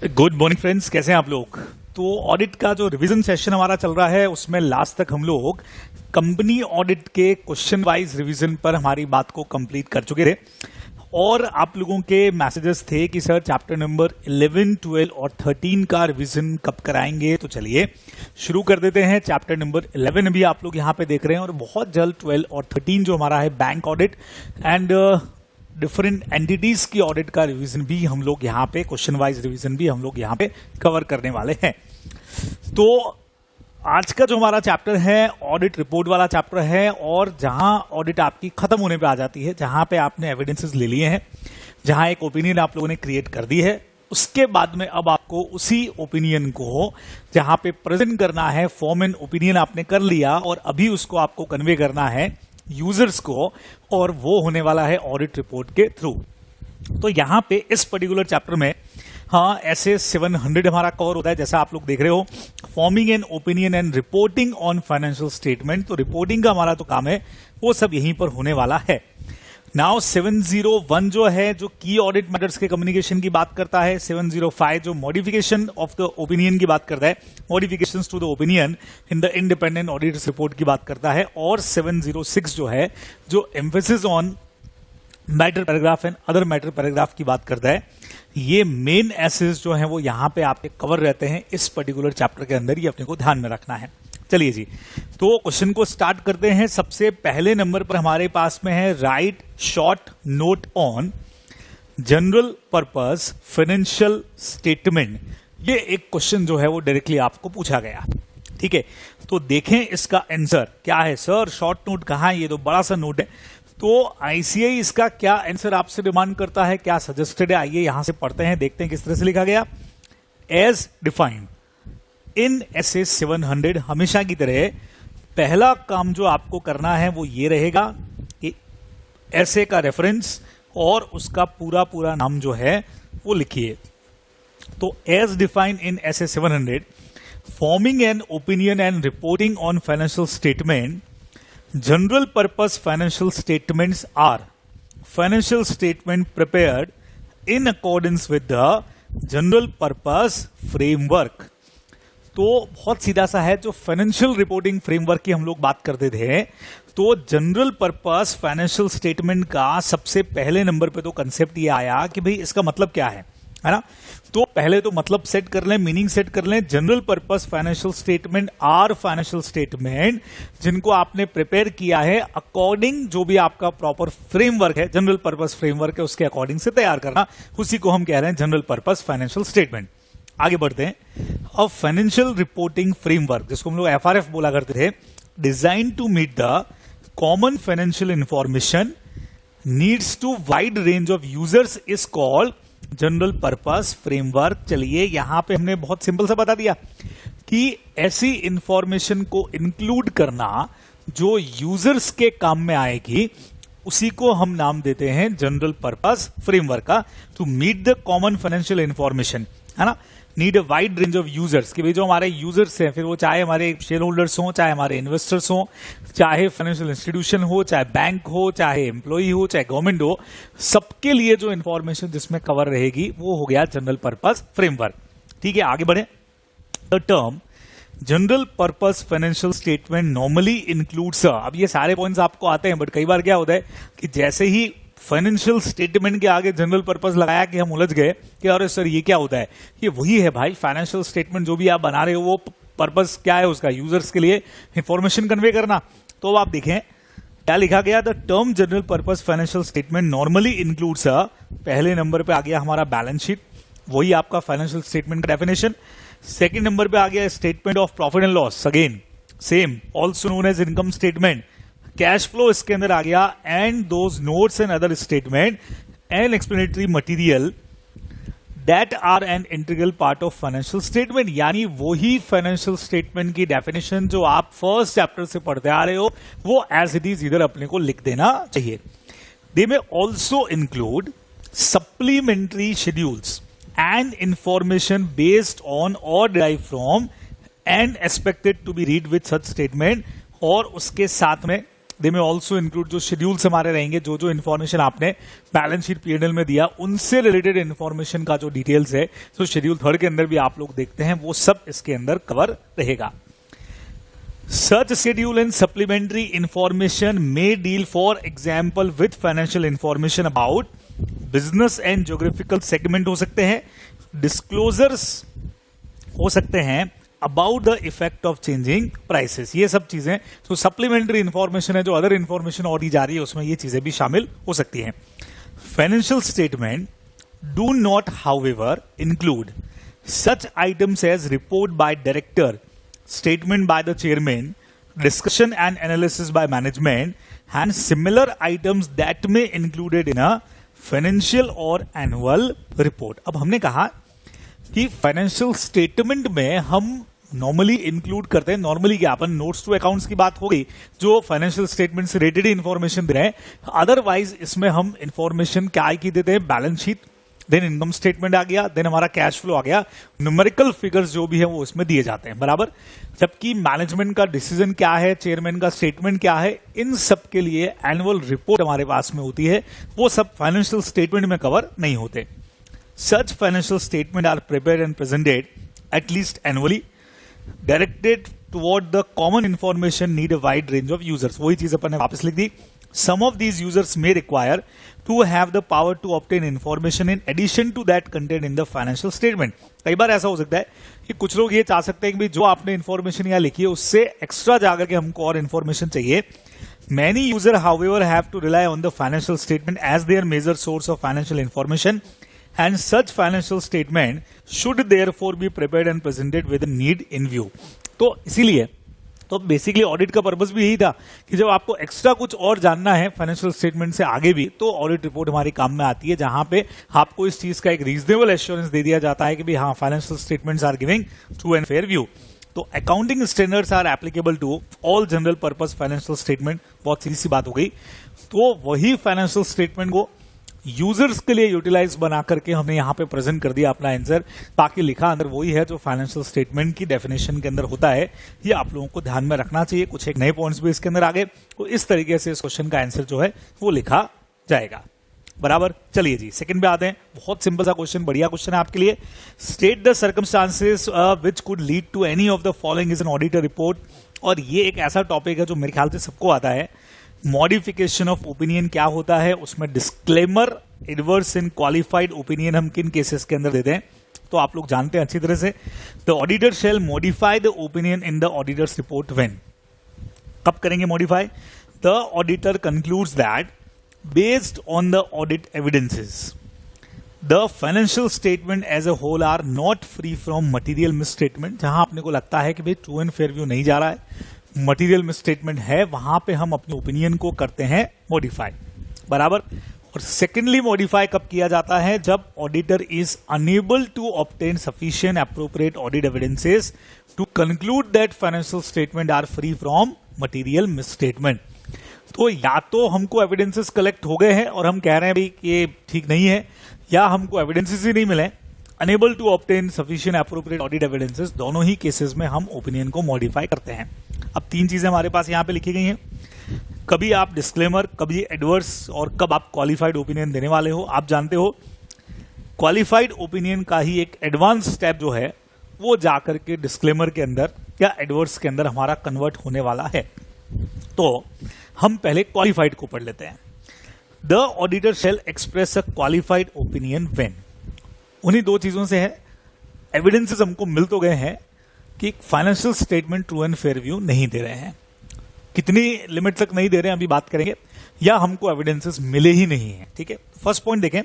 Good morning friends, कैसे हैं आप लोग। तो ऑडिट का जो रिवीजन सेशन हमारा चल रहा है उसमें लास्ट तक हम लोग कंपनी ऑडिट के क्वेश्चन वाइज रिवीजन पर हमारी बात को कंप्लीट कर चुके थे और आप लोगों के मैसेजेस थे कि सर चैप्टर नंबर 11, 12 और 13 का रिवीजन कब कराएंगे। तो चलिए शुरू कर देते हैं। चैप्टर नंबर 11 भी आप लोग यहाँ पे देख रहे हैं और बहुत जल्द 12 और 13 जो हमारा है bank audit and different entities की ऑडिट का रिवीजन भी हम लोग यहाँ पे क्वेश्चन वाइज रिवीजन भी हम लोग यहाँ पे कवर करने वाले हैं। तो आज का जो हमारा चैप्टर है ऑडिट रिपोर्ट वाला चैप्टर है और जहां ऑडिट आपकी खत्म होने पे आ जाती है, जहां पे आपने एविडेंसेस ले लिए हैं, जहां एक ओपिनियन आप लोगों ने क्रिएट कर दी है, उसके बाद में अब आपको उसी ओपिनियन को जहां पे प्रेजेंट करना है, फॉर्म एंड ओपिनियन आपने कर लिया और अभी उसको आपको कन्वे करना है यूजर्स को और वो होने वाला है ऑडिट रिपोर्ट के थ्रू। तो यहां पे इस पर्टिकुलर चैप्टर में हाँ ऐसे 700 हमारा कवर होता है, जैसा आप लोग देख रहे हो, forming an opinion and reporting on financial statement. तो रिपोर्टिंग का हमारा तो काम है वो सब यहीं पर होने वाला है। नाउ 701 जो है जो की ऑडिट मैटर्स के कम्युनिकेशन की बात करता है, 705 जो मॉडिफिकेशन ऑफ द ओपिनियन की बात करता है, modifications to the opinion in the independent auditor's report की बात करता है, और 706 जो है जो emphasis on matter paragraph and other matter paragraph की बात करता है। ये मेन एसेस जो है वो यहाँ पे आपके कवर रहते हैं इस पर्टिकुलर चैप्टर के अंदर, ये अपने को ध्यान में रखना है। चलिए जी, तो क्वेश्चन को स्टार्ट करते हैं। सबसे पहले नंबर पर हमारे पास में है right short note on general purpose financial statement. ये एक क्वेश्चन जो है वो डायरेक्टली आपको पूछा गया, ठीक है। तो देखें इसका आंसर क्या है। सर शॉर्ट नोट कहाँ है, ये तो बड़ा सा नोट है। तो आईसीआई इसका क्या आंसर आपसे डिमांड करता है, क्या सजेस्टेड है, आइए यहां से पढ़ते हैं, देखते हैं किस तरह से लिखा गया। एज डिफाइंड इन एसए 700, हमेशा की तरह पहला काम जो आपको करना है वो ये रहेगा कि एसए का रेफरेंस और उसका पूरा पूरा नाम जो है वो लिखिए। तो as defined in SA 700, forming an opinion and reporting on financial statement, general purpose financial statements are financial statement prepared in accordance with the general purpose framework। तो बहुत सीधा सा है, जो फाइनेंशियल रिपोर्टिंग फ्रेमवर्क की हम लोग बात करते थे, तो जनरल पर्पस फाइनेंशियल स्टेटमेंट का सबसे पहले नंबर पे तो कंसेप्ट ये आया कि भाई इसका मतलब क्या है ना। तो पहले तो मतलब सेट कर लें, मीनिंग सेट कर लें। General purpose financial statement are financial statement जिनको आपने प्रिपेयर किया है अकॉर्डिंग जो भी आपका प्रॉपर फ्रेमवर्क है, जनरल पर्पस फ्रेमवर्क है, उसके अकॉर्डिंग से तैयार करना, उसी को हम कह रहे हैं जनरल पर्पस फाइनेंशियल स्टेटमेंट। आगे बढ़ते हैं। अब फाइनेंशियल रिपोर्टिंग फ्रेमवर्क जिसको हम लोग एफआरएफ बोला करते थे, design to meet the common financial information needs to wide range of users is called general purpose framework. चलिए यहां पे हमने बहुत सिंपल सा बता दिया कि ऐसी इंफॉर्मेशन को इंक्लूड करना जो यूजर्स के काम में आएगी, उसी को हम नाम देते हैं जनरल पर्पस फ्रेमवर्क का। To meet the common financial information, है ना, need a wide range of users, कि भाई जो हमारे यूजर्स हैं, फिर वो चाहे हमारे शेयर होल्डर्स हो, चाहे हमारे इन्वेस्टर्स हो, चाहे फाइनेंशियल इंस्टीट्यूशन हो, चाहे बैंक हो, चाहे एम्प्लॉई हो, चाहे गवर्नमेंट हो, सबके लिए जो इंफॉर्मेशन जिसमें कवर रहेगी वो हो गया जनरल पर्पस फ्रेमवर्क। ठीक है, आगे बढ़े। The term general purpose financial statement normally includes, अब ये सारे पॉइंट्स आपको आते हैं, बट कई बार क्या होता है कि जैसे ही फाइनेंशियल स्टेटमेंट के आगे जनरल पर्पस लगाया कि हम उलझ गए कि अरे सर ये क्या होता है। ये वही है भाई, फाइनेंशियल स्टेटमेंट जो भी आप बना रहे हो वो पर्पस क्या है उसका, यूजर्स के लिए इंफॉर्मेशन कन्वे करना। तो अब आप देखें क्या लिखा गया। The term general purpose financial statement normally includes, पहले नंबर पे आ गया हमारा बैलेंस शीट, वही आपका फाइनेंशियल स्टेटमेंट का डेफिनेशन। सेकेंड नंबर पे आ गया statement of profit and loss, again same, also known as income statement. Cash flow इसके अंदर आ गया, and those notes and other statement and explanatory material that are an integral part of financial statement. यानी वही financial statement की definition जो आप first chapter से पढ़ते आ रहे हो वो एज इट इज इधर अपने को लिख देना चाहिए। They may also include supplementary schedules and information based on और derive from and expected to be read with such statement, और उसके साथ में दे में ऑल्सो इंक्लूड जो शेड्यूल्स हमारे रहेंगे, जो जो इन्फॉर्मेशन आपने बैलेंस शीट P&L में दिया उनसे रिलेटेड इन्फॉर्मेशन का जो डिटेल्स है, तो शेड्यूल 3 के अंदर भी आप लोग देखते हैं, वो सब इसके अंदर कवर रहेगा। Such schedule and supplementary information may deal, for example, with financial information about business and geographical segment हो सकते हैं, disclosures हो सकते हैं about the effect of changing prices, ये सब चीजें। तो सप्लीमेंट्री इंफॉर्मेशन है, जो अदर इंफॉर्मेशन और दी जा रही है उसमें ये चीजें भी शामिल हो सकती हैं। Financial statement do not however include such items as report by director, statement by the chairman, discussion and analysis by management and similar items that may included in a financial or annual report. अब हमने कहा कि financial statement में हम normally include करते हैं, normally क्या, अपन notes to accounts की बात हो गई जो फाइनेंशियल स्टेटमेंट से रिलेटेड इंफॉर्मेशन दे रहे हैं। अदरवाइज इसमें हम इंफॉर्मेशन क्या की देते हैं, balance sheet, then income statement आ गया, देन हमारा कैश फ्लो आ गया, न्यूमेरिकल फिगर्स जो भी है वो इसमें दिए जाते हैं, बराबर। जबकि मैनेजमेंट का डिसीजन क्या है, चेयरमैन का स्टेटमेंट क्या है, इन सब के लिए एनुअल रिपोर्ट हमारे पास में होती है, वो सब फाइनेंशियल स्टेटमेंट में कवर नहीं होते। Such financial statements are prepared and presented at least annually, directed toward the common information need a wide range of users. वही चीज अपन ने वापस लिख दी। Some of these users may require to have the power to obtain information in addition to that contained in the financial statement. कई बार ऐसा हो सकता है कि कुछ लोग ये चाह सकते हैं कि जो आपने इंफॉर्मेशन यहाँ लिखी है उससे एक्स्ट्रा जाकर के हमको और इंफॉर्मेशन चाहिए। Many users, however, have to rely on the financial statement as their major source of financial information. And such financial statement should therefore be prepared and presented with a need in view. तो इसीलिए तो basically audit का purpose भी यही था कि जब आपको एक्स्ट्रा कुछ और जानना है फाइनेंशियल स्टेटमेंट से आगे भी, तो ऑडिट रिपोर्ट हमारी काम में आती है, जहां पे आपको इस चीज का एक रीजनेबल एश्योरेंस दे दिया जाता है कि भाई हाँ, financial statements are giving true and fair view. तो accounting standards are applicable to all general purpose financial statement. बहुत सीधी सी बात हो गई। तो वही फाइनेंशियल स्टेटमेंट को यूजर्स के लिए यूटिलाइज बना करके हमने यहाँ पे प्रेजेंट कर दिया अपना आंसर। बाकी लिखा अंदर वही है जो फाइनेंशियल स्टेटमेंट की डेफिनेशन के अंदर होता है। ये आप लोगों को ध्यान में रखना चाहिए। कुछ एक नए पॉइंट्स भी इसके अंदर आ गए, तो इस तरीके से इस क्वेश्चन का आंसर जो है वो लिखा जाएगा। बराबर। चलिए जी, सेकंड पे आते हैं। बहुत सिंपल सा क्वेश्चन, बढ़िया क्वेश्चन है आपके लिए। State the circumstances which could lead to any of the following is an auditor report. और ये एक ऐसा टॉपिक है जो मेरे ख्याल से सबको आता है। मॉडिफिकेशन ऑफ ओपिनियन क्या होता है, उसमें डिस्क्लेमर, एडवर्स इन क्वालिफाइड ओपिनियन हम किन केसेस के अंदर देते हैं, तो आप लोग जानते हैं अच्छी तरह से। The auditor shall modify the opinion in the auditor's report when. कब करेंगे modify? The auditor concludes that based on the audit evidences the financial statement as a whole are not free from material misstatement. जहां अपने को लगता है कि भाई true and fair view नहीं जा रहा है, मटीरियल मिसस्टेटमेंट है, वहां पे हम अपने ओपिनियन को करते हैं मॉडिफाई। बराबर। और सेकेंडली मॉडिफाई कब किया जाता है? जब auditor is unable to obtain sufficient appropriate audit evidences to conclude that financial statement are free from material misstatement. तो या तो हमको एविडेंसेस कलेक्ट हो गए हैं और हम कह रहे हैं भाई कि ये ठीक नहीं है, या हमको एविडेंसेस ही नहीं मिले, unable to obtain sufficient appropriate audit evidences, दोनों ही केसेस में हम ओपिनियन को मॉडिफाई करते हैं। अब तीन चीजें हमारे पास यहां पे लिखी गई हैं। कभी आप डिस्क्लेमर, कभी एडवर्स, और कब आप क्वालिफाइड ओपिनियन देने वाले हो। आप जानते हो क्वालिफाइड ओपिनियन का ही एक एडवांस स्टेप जो है वो जाकर के डिस्क्लेमर के अंदर या एडवर्स के अंदर हमारा कन्वर्ट होने वाला है। तो हम पहले क्वालिफाइड को पढ़ लेते हैं। The auditor shell express a qualified opinion when. उन्हीं दो चीजों से है। एविडेंसेस हमको मिल तो गए हैं कि financial statement true and fair view नहीं दे रहे हैं। कितनी लिमिट तक नहीं दे रहे हैं अभी बात करेंगे, या हमको एविडेंसेस मिले ही नहीं है। ठीक है, फर्स्ट पॉइंट देखें।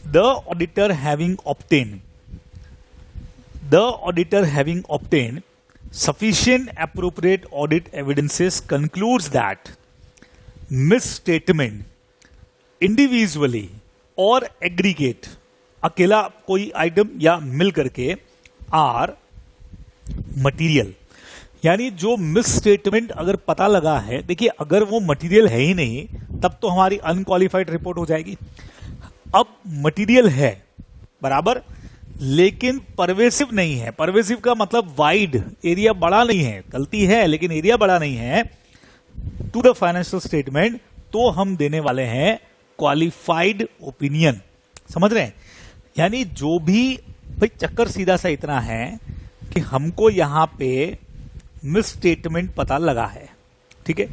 The auditor having obtain sufficient appropriate audit evidences concludes that misstatement individually or aggregate, अकेला कोई आइटम या मिल करके, आर मटीरियल। यानी जो मिस स्टेटमेंट अगर पता लगा है, देखिए अगर वो मटीरियल है ही नहीं तब तो हमारी अनक्वालिफाइड रिपोर्ट हो जाएगी। अब मटीरियल है, बराबर, लेकिन परवेसिव नहीं है। परवेसिव का मतलब वाइड, एरिया बड़ा नहीं है। गलती है लेकिन एरिया बड़ा नहीं है, टू द फाइनेंशियल स्टेटमेंट, तो हम देने वाले हैं क्वालिफाइड ओपिनियन। समझ रहे हैं? यानी जो भी भाई चक्कर सीधा सा इतना है कि हमको यहां पे मिस स्टेटमेंट पता लगा है, ठीक है।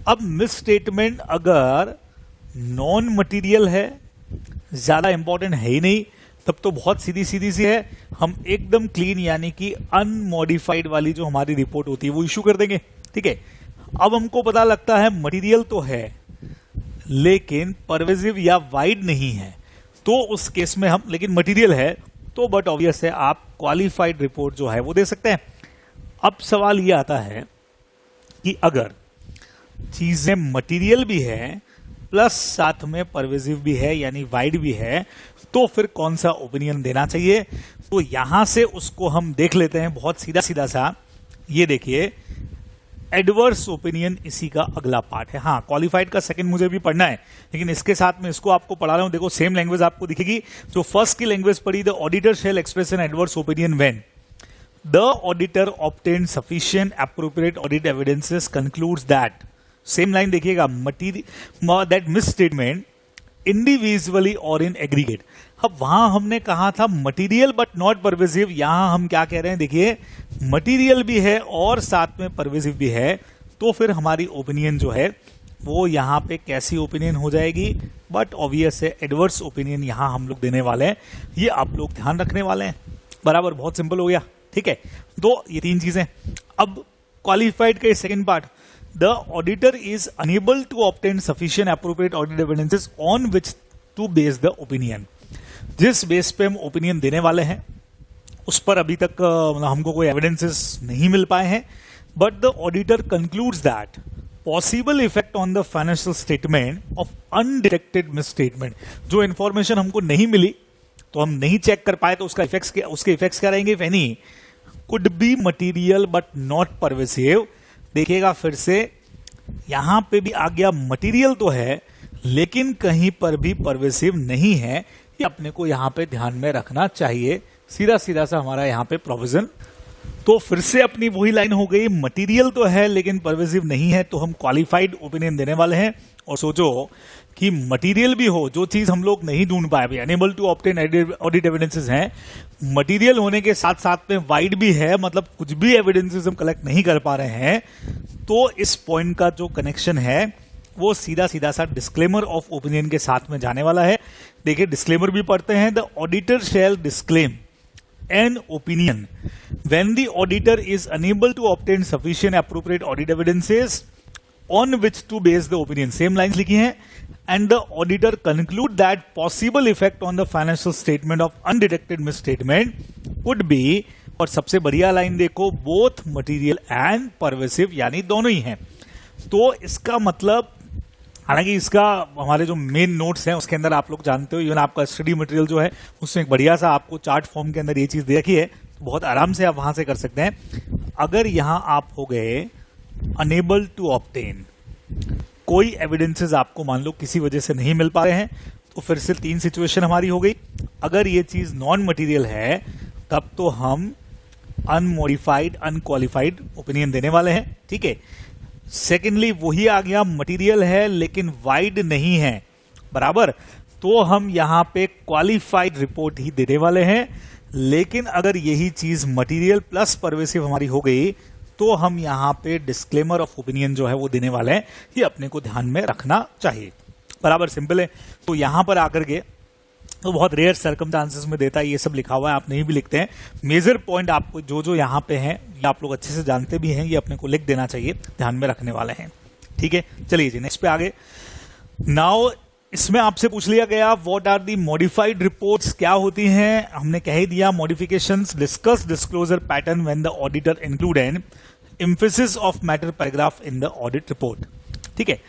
अब मिस स्टेटमेंट अगर नॉन मटेरियल है, ज्यादा इंपॉर्टेंट है ही नहीं, तब तो बहुत सीधी सीधी सी है, हम एकदम क्लीन यानी कि अनमॉडिफाइड वाली जो हमारी रिपोर्ट होती है वो इशू कर देंगे, ठीक है। अब हमको पता लगता है मटेरियल तो है लेकिन परवेसिव या वाइड नहीं है, तो उस केस में हम, लेकिन मटेरियल है तो बट ऑब्वियस है आप क्वालिफाइड रिपोर्ट जो है वो दे सकते हैं। अब सवाल ये आता है कि अगर चीजें मटेरियल भी है प्लस साथ में परवेसिव भी है यानी वाइड भी है, तो फिर कौन सा ओपिनियन देना चाहिए? तो यहां से उसको हम देख लेते हैं बहुत सीधा सीधा सा। ये देखिए, एडवर्स ओपिनियन इसी का अगला पार्ट है। हाँ, क्वालिफाइड का सेकंड मुझे भी पढ़ना है, लेकिन इसके साथ में इसको आपको पढ़ा रहा हूं। देखो सेम लैंग्वेज आपको दिखेगी जो फर्स्ट की लैंग्वेज पढ़ी, the auditor shell express an adverse opinion when the auditor obtain sufficient appropriate audit evidences concludes that, same line देखिएगा, दैट मिस स्टेटमेंट इंडिविजुअली और इन एग्रीगेट। अब वहां हमने कहा था मटेरियल बट नॉट परवेसिव, यहां हम क्या कह रहे हैं? देखिए, मटेरियल भी है और साथ में परवेसिव भी है, तो फिर हमारी ओपिनियन जो है वो यहां पे कैसी ओपिनियन हो जाएगी? बट ऑब्वियस है एडवर्स ओपिनियन यहां हम लोग देने वाले हैं, ये आप लोग ध्यान रखने वाले हैं। बराबर, बहुत सिंपल हो गया, ठीक है। तो ये तीन चीजें। अब क्वालिफाइड का second part, the auditor is unable to obtain sufficient appropriate audit evidences on which to base the opinion. जिस बेस पे हम ओपिनियन देने वाले हैं उस पर अभी तक हमको कोई एविडेंसेस नहीं मिल पाए हैं, but the auditor concludes that possible effect on the financial statement of undetected miss statement, जो इंफॉर्मेशन हमको नहीं मिली तो हम नहीं चेक कर पाए, तो उसके इफेक्ट्स क्या रहेंगे? Any could be material but not pervasive. देखिएगा फिर से, यहां पे भी आ गया मटेरियल तो है लेकिन कहीं पर भी परवेसिव नहीं है, ये अपने को यहां पे ध्यान में रखना चाहिए। सीधा सीधा सा हमारा यहां पे प्रोविजन, तो फिर से अपनी वही लाइन हो गई, मटेरियल तो है लेकिन परवेसिव नहीं है, तो हम क्वालिफाइड ओपिनियन देने वाले हैं। और सोचो कि मटेरियल भी हो, जो चीज हम लोग नहीं ढूंढ पाए, unable to obtain audit evidences हैं, मटेरियल होने के साथ साथ में वाइड भी है, मतलब कुछ भी एविडेंसेस हम कलेक्ट नहीं कर पा रहे हैं, तो इस पॉइंट का जो कनेक्शन है वो सीधा सीधा सा डिस्क्लेमर ऑफ ओपिनियन के साथ में जाने वाला है। देखिए डिस्क्लेमर भी पढ़ते हैं, the auditor shall disclaim an opinion when the auditor is unable to obtain sufficient appropriate audit evidences on which to base the opinion, same lines लिखी हैं, and the auditor conclude that possible effect on the financial statement of undetected misstatement could be, और सबसे बढ़िया line देखो, both material and pervasive, यानी दोनों ही हैं। तो इसका मतलब, हालांकि इसका हमारे जो मेन नोट्स हैं उसके अंदर आप लोग जानते हो, इवन आपका स्टडी मटेरियल जो है उसमें एक बढ़िया सा आपको चार्ट फॉर्म के अंदर ये चीज दे रखी है, तो बहुत आराम से आप वहां से कर सकते हैं। अगर यहां आप हो गए अनेबल टू ऑब्टेन, कोई एविडेंसेस आपको मान लो किसी वजह से नहीं मिल पा रहे हैं, तो फिर से तीन सिचुएशन हमारी हो गई। अगर ये चीज नॉन मटेरियल है तब तो हम अनमॉडिफाइड अनक्वालिफाइड ओपिनियन देने वाले हैं, ठीक है। सेकेंडली वही आ गया, मटेरियल है लेकिन वाइड नहीं है, बराबर, तो हम यहां पे क्वालिफाइड रिपोर्ट ही देने वाले हैं। लेकिन अगर यही चीज मटेरियल प्लस परवेसिव हमारी हो गई तो हम यहां पे डिस्क्लेमर ऑफ ओपिनियन जो है वो देने वाले हैं, ये अपने को ध्यान में रखना चाहिए। बराबर, सिंपल है। तो यहां पर आकर के तो बहुत रेयर सर्कमस्टांसेस में देता है, ये सब लिखा हुआ है, आप नहीं भी लिखते हैं। मेजर पॉइंट आपको जो जो यहाँ पे हैं ये आप लोग अच्छे से जानते भी हैं, ये अपने को लिख देना चाहिए, ध्यान में रखने वाले हैं, ठीक है। चलिए जी नेक्स्ट पे आगे। नाउ इसमें आपसे पूछ लिया गया what are the modified reports, क्या होती हैं? हमने कह ही दिया, modifications discuss disclosure pattern when the auditor include an emphasis of matter paragraph in the audit report, ठीक है।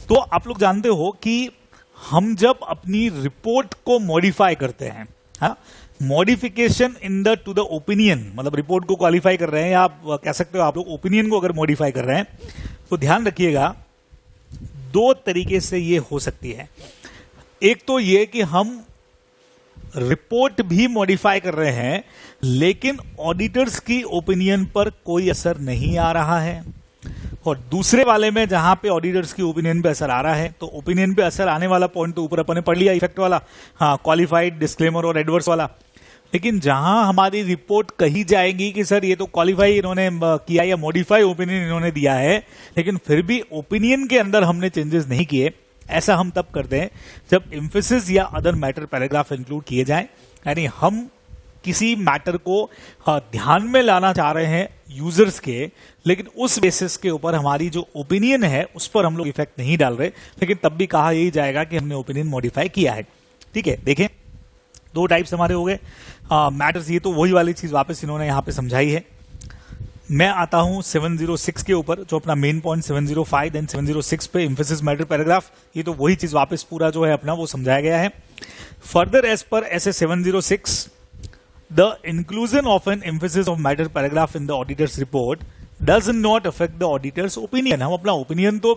तो आप लोग जानते हो कि हम जब अपनी रिपोर्ट को मॉडिफाई करते हैं, हाँ, modification in the two the opinion, मतलब रिपोर्ट को क्वालिफाई कर रहे हैं, या आप कह सकते हो आप लोग ओपिनियन को अगर मॉडिफाई कर रहे हैं, तो ध्यान रखिएगा दो तरीके से ये हो सकती है। एक तो ये कि हम रिपोर्ट भी मॉडिफाई कर रहे हैं लेकिन ऑडिटर्स की ओपिनियन पर कोई असर नहीं आ रहा है, और दूसरे वाले में जहां पे ऑडिटर्स की ओपिनियन पे असर आ रहा है, तो ओपिनियन पे असर आने वाला पॉइंट तो ऊपर अपन ने पढ़ लिया, इफेक्ट वाला, हाँ, क्वालिफाइड, डिस्क्लेमर और एडवर्स वाला। लेकिन जहां हमारी रिपोर्ट कही जाएगी कि सर ये तो क्वालिफाई इन्होंने किया या मॉडिफाई ओपिनियन इन्होंने दिया है, लेकिन फिर भी ओपिनियन के अंदर हमने चेंजेस नहीं किए, ऐसा हम तब करते हैं जब एम्फेसिस या अदर मैटर पैराग्राफ इंक्लूड किए जाएं। यानी हम किसी मैटर को ध्यान में लाना चाह रहे हैं यूजर्स के, लेकिन उस बेसिस के ऊपर हमारी जो ओपिनियन है उस पर हम लोग इफेक्ट नहीं डाल रहे, लेकिन तब भी कहा यही जाएगा कि हमने ओपिनियन मॉडिफाई किया है। ठीक है, देखें दो टाइप्स हमारे हो गए मैटर्स। ये तो वही वाली चीज वापस इन्होंने यहां पे समझाई है। मैं आता हूं 706 के ऊपर, जो अपना मेन पॉइंट 705 देन 706 पे एम्फेसिस मैटर पैराग्राफ, ये तो वही चीज वापस पूरा जो है अपना वो समझाया गया है। फर्दर एज पर ऐसे 706 the inclusion of N emphasis of matter paragraph in the auditor's report does not affect the auditors opinion. हम अपना ओपिनियन तो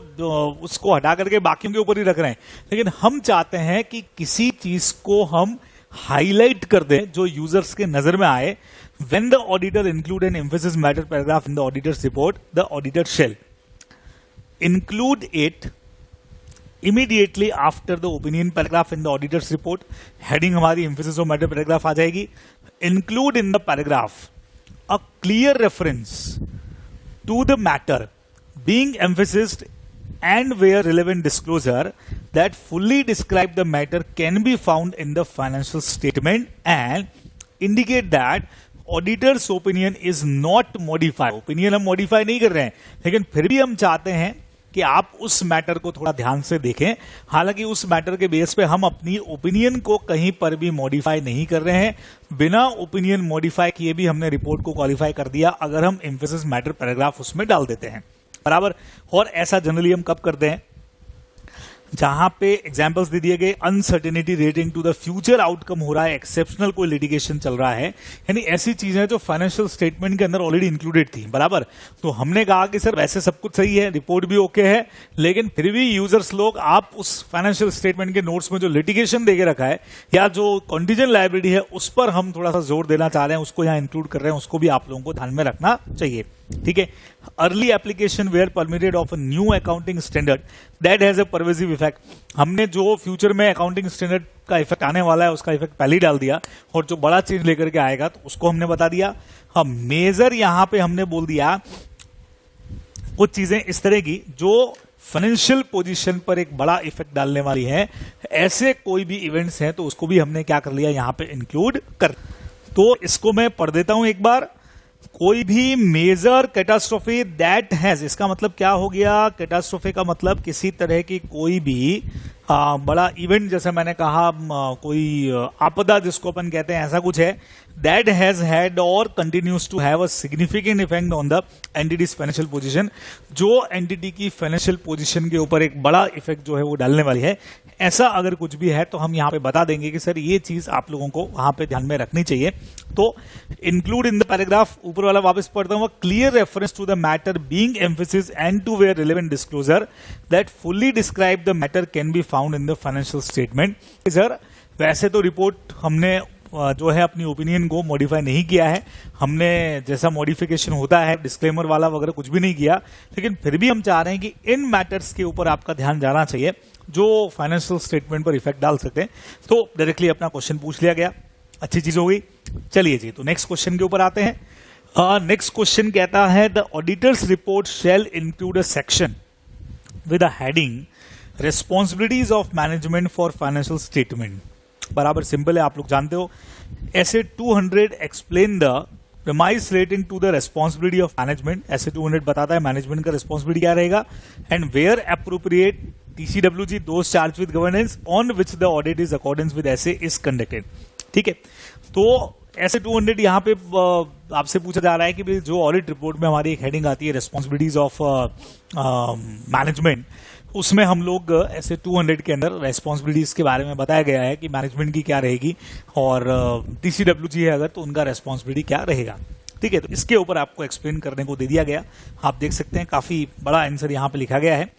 उसको हटा करके बाकियों के ऊपर ही रख रहे हैं, लेकिन हम चाहते हैं कि किसी चीज को हम हाईलाइट कर दें जो यूजर्स के नजर में आए। When the auditor include an emphasis matter paragraph in the auditor's report, the auditor shell include it immediately after the opinion paragraph in the auditor's report. Heading हमारी एम्फेसिस ऑफ मैटर पैराग्राफ आ जाएगी। Include in the paragraph a clear reference to the matter being emphasized and where relevant disclosure that fully describe the matter can be found in the financial statement and indicate that auditor's opinion is not modified। opinion हम modify नहीं कर रहे हैं, लेकिन फिर भी हम चाहते हैं कि आप उस मैटर को थोड़ा ध्यान से देखें। हालांकि उस मैटर के बेस पे हम अपनी ओपिनियन को कहीं पर भी मॉडिफाई नहीं कर रहे हैं। बिना ओपिनियन मॉडिफाई किए भी हमने रिपोर्ट को क्वालिफाई कर दिया अगर हम एम्फेसिस मैटर पैराग्राफ उसमें डाल देते हैं, बराबर। और ऐसा जनरली हम कब करते हैं, जहां पे एग्जांपल्स दे दिए गए, uncertainty rating to the future outcome हो रहा है, एक्सेप्शनल कोई लिटिगेशन चल रहा है, यानी ऐसी चीजें जो फाइनेंशियल स्टेटमेंट के अंदर ऑलरेडी इंक्लूडेड थी, बराबर। तो हमने कहा कि सर वैसे सब कुछ सही है, रिपोर्ट भी ओके है, लेकिन फिर भी यूजर्स लोग आप उस फाइनेंशियल स्टेटमेंट के नोट्स में जो लिटिगेशन देके रखा है या जो कॉन्टिजेंट लायबिलिटी है उस पर हम थोड़ा सा जोर देना चाह रहे हैं, उसको यहाँ इंक्लूड कर रहे हैं, उसको भी आप लोगों को ध्यान में रखना चाहिए। ठीक है, early application where permitted of a new accounting standard that has a pervasive effect. हमने जो फ्यूचर में अकाउंटिंग स्टैंडर्ड का इफेक्ट आने वाला है उसका इफेक्ट पहले ही डाल दिया, और जो बड़ा चेंज लेकर के आएगा तो उसको हमने बता दिया। हम मेजर यहां पे हमने बोल दिया कुछ चीजें इस तरह की जो फाइनेंशियल पोजीशन पर एक बड़ा इफेक्ट डालने वाली है, ऐसे कोई भी इवेंट्स हैं तो उसको भी हमने क्या कर लिया, यहां पे इंक्लूड कर। तो इसको मैं पढ़ देता हूं एक बार। कोई भी मेजर कैटास्ट्रोफी दैट हैज, इसका मतलब क्या हो गया, कैटास्ट्रोफी का मतलब किसी तरह की कोई भी बड़ा इवेंट, जैसे मैंने कहा कोई आपदा जिसको अपन कहते हैं, ऐसा कुछ है, दैट हैज हैड और continues to have a significant effect on the entity's financial position, जो एंटिटी की फाइनेंशियल पोजीशन के ऊपर एक बड़ा इफेक्ट जो है वो डालने वाली है। ऐसा अगर कुछ भी है तो हम यहाँ पे बता देंगे कि सर ये चीज आप लोगों को वहां पे ध्यान में रखनी चाहिए। तो इंक्लूड इन द पैराग्राफ, ऊपर वाला वापस पढ़ता हूं, clear reference to the matter being emphasis and to where relevant disclosure that fully describe the matter can be found in the financial statement. Sir वैसे तो रिपोर्ट हमने जो है अपनी ओपिनियन को मॉडिफाई नहीं किया है, हमने जैसा मॉडिफिकेशन होता है डिस्क्लेमर वाला वगैरह कुछ भी नहीं किया, लेकिन फिर भी हम चाह रहे हैं कि इन मैटर्स के ऊपर आपका ध्यान जाना चाहिए जो फाइनेंशियल स्टेटमेंट पर इफेक्ट डाल सकते हैं। तो डायरेक्टली अपना क्वेश्चन पूछ लिया गया, अच्छी चीज हो गई। चलिए जी, तो नेक्स्ट क्वेश्चन के ऊपर आते हैं। नेक्स्ट क्वेश्चन कहता है the auditor's report shall include a section with a heading responsibilities of management for financial statement. बराबर सिंपल है, आप लोग जानते हो। ऐसे 200 explain the premise relating to the responsibility of management. ऐसे 200 बताता है मैनेजमेंट का रेस्पॉन्सिबिलिटी क्या रहेगा, and where appropriate TCWG those charged with governance on which the audit is accordance with ऐसे is conducted। ठीक है, तो ऐसे 200 यहाँ पे आपसे पूछा जा रहा है कि जो ऑडिट रिपोर्ट में हमारी एक हेडिंग आती है रेस्पॉन्सिबिलिटीज ऑफ मैनेजमेंट, उसमें हम लोग ऐसे 200 के अंदर रेस्पॉन्सिबिलिटीज के बारे में बताया गया है कि मैनेजमेंट की क्या रहेगी, और TCWG है अगर तो उनका रेस्पॉन्सिबिलिटी क्या रहेगा। ठीक है, तो इसके ऊपर आपको एक्सप्लेन करने को दे दिया गया, आप देख सकते हैं काफी बड़ा आंसर यहाँ पे लिखा गया है।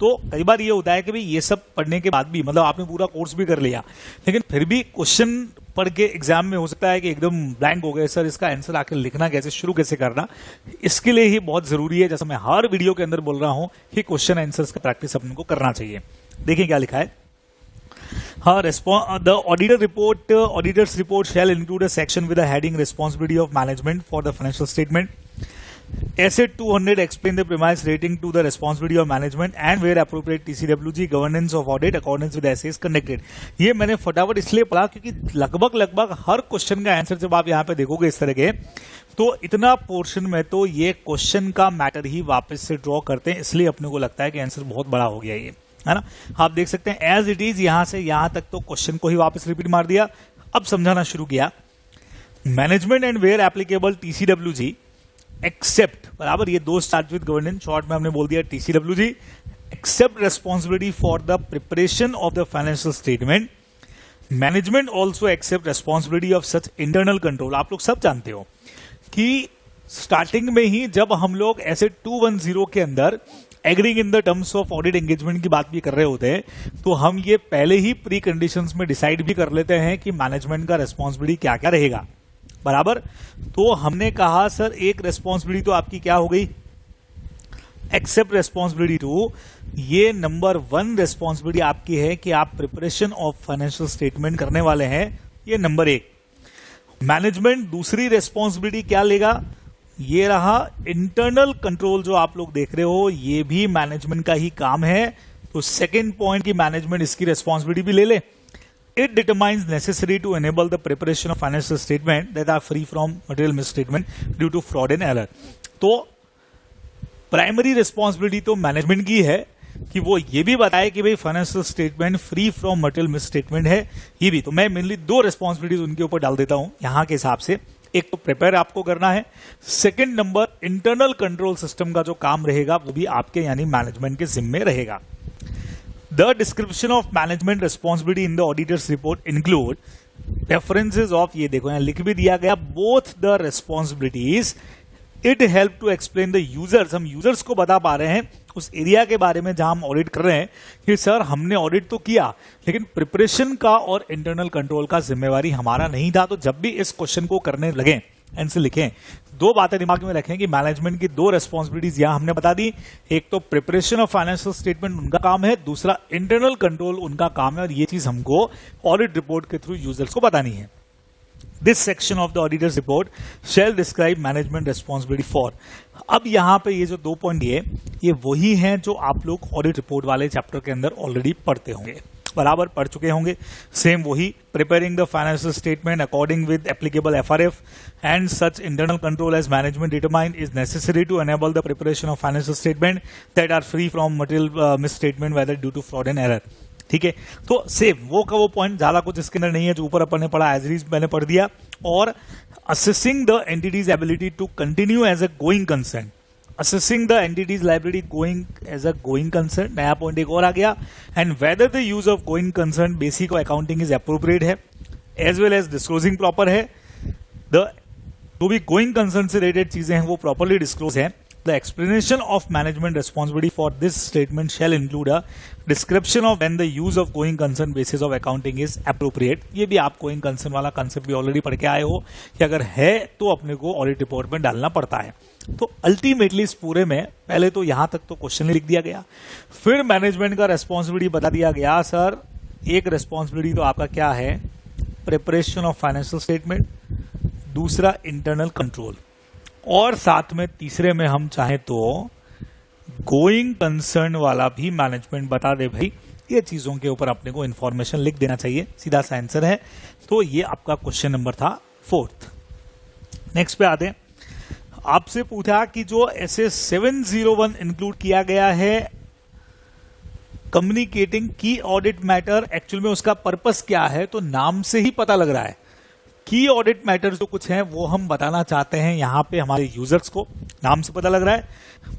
तो कई बार ये होता है कि भाई ये सब पढ़ने के बाद भी, मतलब आपने पूरा कोर्स भी कर लिया, लेकिन फिर भी क्वेश्चन पढ़ के एग्जाम में हो सकता है कि एकदम ब्लैंक हो गए, सर इसका आंसर आखिर लिखना कैसे, शुरू कैसे करना। इसके लिए ही बहुत जरूरी है, जैसा मैं हर वीडियो के अंदर बोल रहा हूं, कि क्वेश्चन आंसर्स का प्रैक्टिस अपने को करना चाहिए। देखिए क्या लिखा है। हाँ, the auditor's report shall include a section with a heading responsibility of management for the financial statement. Asset 200 explain the premise rating to the responsibility of management and where appropriate TCWG governance of audit accordance with essays conducted. ये मैंने फटाफट इसलिए पढ़ा क्योंकि लगभग हर question का answer जब आप यहाँ पे देखोगे इस तरह के, तो इतना पोर्शन में तो ये क्वेश्चन का मैटर ही वापस से ड्रॉ करते हैं, इसलिए अपने को लगता है कि आंसर बहुत बड़ा हो गया ये, है ना। आप देख सकते हैं एज इट इज, यहां से यहां तक तो क्वेश्चन को ही वापस रिपीट मार दिया। अब समझाना शुरू किया। Management and where applicable TCWG accept, बराबर, ये दो स्टार्ट विद गवर्नेंस, शॉर्ट में हमने बोल दिया TCWG, accept responsibility for the preparation of the financial statement. Management also accept responsibility of such internal control. आप लोग सब जानते हो कि स्टार्टिंग में ही जब हम लोग ऐसे 210 के अंदर agreeing in the terms of audit engagement की बात भी कर रहे होते हैं, तो हम ये पहले ही प्री कंडीशंस में डिसाइड भी कर लेते हैं कि मैनेजमेंट का रेस्पॉन्सिबिलिटी क्या क्या रहेगा, बराबर। तो हमने कहा सर एक रेस्पॉन्सिबिलिटी तो आपकी क्या हो गई, एक्सेप्ट रेस्पॉन्सिबिलिटी टू, ये नंबर 1 रेस्पॉन्सिबिलिटी आपकी है कि आप प्रिपरेशन ऑफ फाइनेंशियल स्टेटमेंट करने वाले हैं, ये नंबर 1। मैनेजमेंट दूसरी रेस्पॉन्सिबिलिटी क्या लेगा, ये रहा इंटरनल कंट्रोल जो आप लोग देख रहे हो, ये भी मैनेजमेंट का ही काम है। तो सेकेंड पॉइंट की मैनेजमेंट इसकी रेस्पॉन्सिबिलिटी भी ले ले। It determines necessary to enable the preparation of financial statement that are free from material misstatement due to fraud and error. तो प्राइमरी रेस्पॉन्सिबिलिटी तो मैनेजमेंट की है कि वो ये भी बताए कि भाई financial statement free from material misstatement है। ये भी तो मैं मेनली 2 रेस्पॉन्सिबिलिटीज उनके ऊपर डाल देता हूं यहां के हिसाब से। एक तो प्रिपेयर आपको करना है, second number internal control system का जो काम रहेगा वो भी आपके यानी मैनेजमेंट के जिम्मे रहेगा। The description of management responsibility in the auditor's report include references of, ये देखो यहां लिख भी दिया गया, both the responsibilities. It help to explain the users, हम यूजर्स को बता पा रहे हैं उस एरिया के बारे में जहां हम ऑडिट कर रहे हैं कि सर हमने ऑडिट तो किया लेकिन प्रिपरेशन का और इंटरनल कंट्रोल का जिम्मेवारी हमारा नहीं था। तो जब भी इस क्वेश्चन को करने लगे, आंसर लिखें, 2 बातें दिमाग में रखें कि मैनेजमेंट की 2 रेस्पॉन्सिबिलिटीज यहां हमने बता दी। एक तो प्रिपरेशन ऑफ फाइनेंशियल स्टेटमेंट उनका काम है, दूसरा इंटरनल कंट्रोल उनका काम है, और ये चीज हमको ऑडिट रिपोर्ट के थ्रू यूजर्स को बतानी है। This section of the auditor's report shall describe management responsibility for। अब यहां पे ये जो 2 पॉइंट ये वही हैं जो आप लोग ऑडिट रिपोर्ट वाले चैप्टर के अंदर ऑलरेडी पढ़ते होंगे, बराबर पढ़ चुके होंगे। सेम वही, preparing the financial statement according with applicable FRF and such internal control as management determine is necessary to enable the preparation of financial statement that are free from material misstatement whether due to fraud and error. ठीक है, तो same वो का वो point, ज्यादा कुछ इसके अंदर नहीं है, जो ऊपर अपन ने पढ़ा एज इट इज मैंने पढ़ दिया। और assessing the entity's ability to continue as a going concern, assessing the entity's liability going as a going concern, नया पॉइंट एक और आ गया। And whether the use of going concern basic accounting is appropriate है as well as disclosing proper है। The जो भी going concern से रिलेटेड चीजें हैं वो प्रॉपरली डिस्क्लोज है। The explanation of management responsibility for this statement shall include a description of when the use of going concern basis of accounting is appropriate। ये भी आप going concern वाला concept भी ऑलरेडी पढ़ के आए हो कि अगर है तो अपने को ऑडिट रिपोर्ट में डालना पड़ता है। तो अल्टीमेटली इस पूरे में पहले तो यहां तक तो क्वेश्चन लिख दिया गया, फिर मैनेजमेंट का रेस्पॉन्सिबिलिटी बता दिया गया। सर एक रेस्पॉन्सिबिलिटी तो आपका क्या है, प्रिपरेशन ऑफ फाइनेंशियल स्टेटमेंट, दूसरा इंटरनल कंट्रोल, और साथ में तीसरे में हम चाहें तो गोइंग कंसर्न वाला भी मैनेजमेंट बता दे। भाई ये चीजों के ऊपर अपने को इंफॉर्मेशन लिख देना चाहिए, सीधा सा आंसर है। तो ये आपका क्वेश्चन नंबर था 4th। नेक्स्ट पे आते हैं, आपसे पूछा कि जो ऐसे 701 इंक्लूड किया गया है communicating key audit matter, actual में उसका पर्पस क्या है, तो नाम से ही पता लग रहा है की ऑडिट मैटर्स जो कुछ हैं वो हम बताना चाहते हैं यहां पे हमारे यूजर्स को, नाम से पता लग रहा है।